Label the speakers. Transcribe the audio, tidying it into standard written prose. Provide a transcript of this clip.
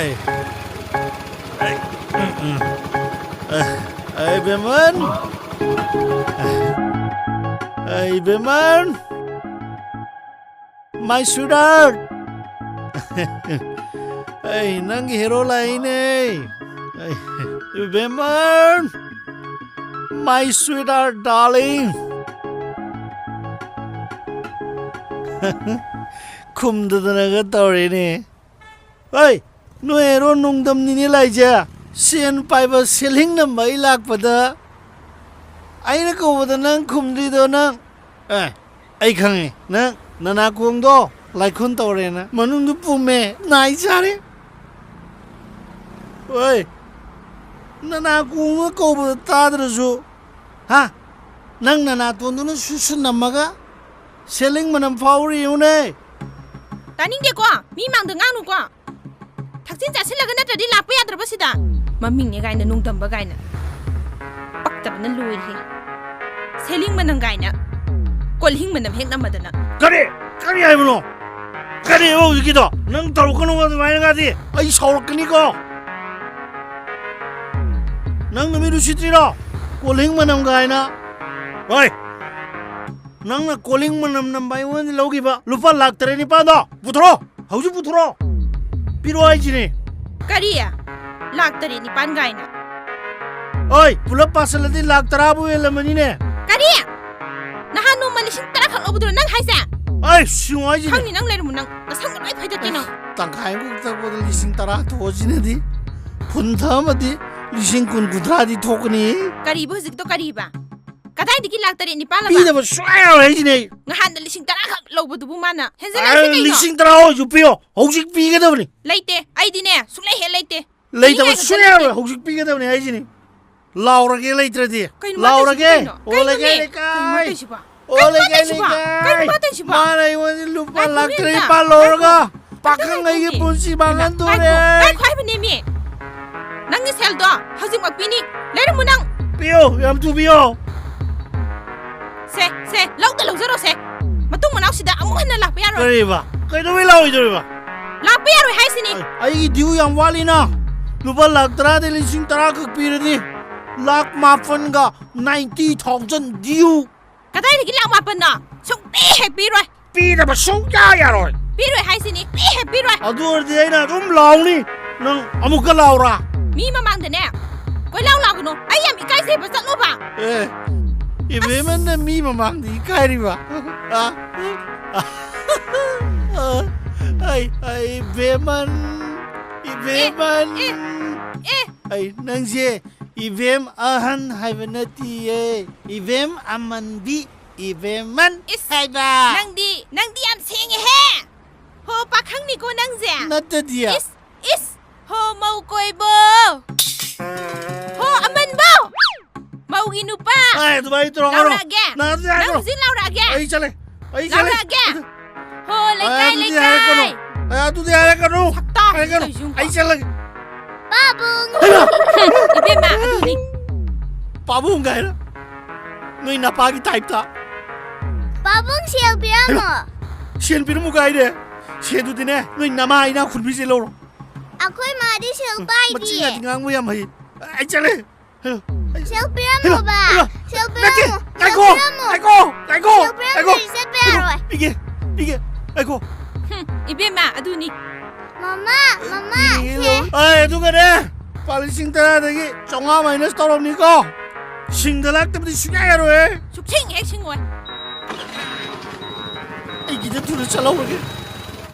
Speaker 1: Ay, ay, ay, Beman, ay, Beman, my sweetheart, ay, nang hero lain ay, Beman, my sweetheart, darling. 쿰드드나가 떠오르네. 어이, 노예로 농담니니 라이자 시엔 파이버 실링나 마일락 받아. 아이나 거보다 난 쿰드리도 난 아이 강해. 난 나나 공도 라이콘 떠오르나. 마눈도 뿜에 나이 잘해. 어이, 나나 공을 거보다 따들어줘. 하, 난 나나 돈도는 수수 남마가 실링 만한 파워리 오네.
Speaker 2: तानिंगेको मीमांग nganukko thaksin chasilagana natadi lakpa yadrabasida mamingni gaina nungtamba gaina paktabna loirhe seling manang gaina kolhing manam hekna madana
Speaker 1: kari aibno kari o gido nang tarukano ga mai gadi ai saurkani ko nang namiru sitrira kolhing manam gaina oi nangna calling manam nambai wan logi ba lupa lakh tare ni pa do puthro hauju puthro piro ai jine
Speaker 2: kariya laktari ni pan gaina
Speaker 1: oi pulap pasalati lakh tara bu elamani ne
Speaker 2: kariya nahanu malishin tara khak obudro nang haisa
Speaker 1: ai siwai jine
Speaker 2: khangni nang leru nang nasang lai phaida kena
Speaker 1: tangkai bu ta bo lising tara to jine di puntha madi lising kun kudra di thokni
Speaker 2: karibu zik to kariba kadai diki laktari ni pala
Speaker 1: pi da ba swai ai jine
Speaker 2: ngahan lising tara khak lobudu mana henjala
Speaker 1: lising tara o ju pio hojik pi ga da bani
Speaker 2: leite aidine sulai he leite
Speaker 1: leita ba swai hojik pi ga da bani ai jine laura ge leitra di laura ge ole ge le kai ole ge le kai mana iwan lupa lakh tare pa lorga pakang ai ge punsi bangan tu re
Speaker 2: kai khoi bani mi nang ni sel do hojik mak pini leru munang
Speaker 1: pio yam tu pio
Speaker 2: se lau da lau zero se matung manau sida amu hana la pya ro
Speaker 1: kariba kai do lau idore ba
Speaker 2: la pya ro hai sini
Speaker 1: ai gi diu yam wali na lupa lakh tara de lising tara khak pi re lakh maphan ga 90,000 diu
Speaker 2: kadai ri la ma pan na sung pe he pi ro
Speaker 1: pi da ba sung ya roi
Speaker 2: pi ro hai sini pe he pi ro
Speaker 1: adu or di ai na dum lau ni nang amuk ka lau ra
Speaker 2: mi ma mang de ne koi lau lau no ai yam ikai se ba sat lo ba
Speaker 1: Ibeman na mi mamang di kari ba ay Ibeman ay nang je Ibem ahan hayvanati Ibem aman bi Ibeman hayba
Speaker 2: nang di am sing he ho pa khang ni ko nang je
Speaker 1: nata dia
Speaker 2: is ho mau koi bo ho aman bo mau ginu pa
Speaker 1: ay tu bai tro
Speaker 2: Laura ge
Speaker 1: na dia
Speaker 2: nang zin Laura ge
Speaker 1: ay chale
Speaker 2: Laura ge ho le kai
Speaker 1: ay tu dia ka no
Speaker 2: sakta
Speaker 1: ay chale
Speaker 2: babung ibe ma adu ni
Speaker 1: babung ga na noi na pa gi type ta
Speaker 3: babung sial piramo
Speaker 1: sien pir mu ga ide se du dine noi na ma ina khun bi se lo
Speaker 3: akoi ma di sial pai di
Speaker 1: machinga tingang mu yam hai ay chale
Speaker 3: sial piramo ba sial piramo
Speaker 1: Aiko
Speaker 3: sial piramo
Speaker 1: ige aiko
Speaker 2: ibe ma adu ni
Speaker 3: mama
Speaker 1: ay tu ga de palising tara de gi chonga minus torom ni ko singdalak te bi sunya ya ro
Speaker 2: suk ching he ching wa
Speaker 1: ai gi de tu chalo ro ge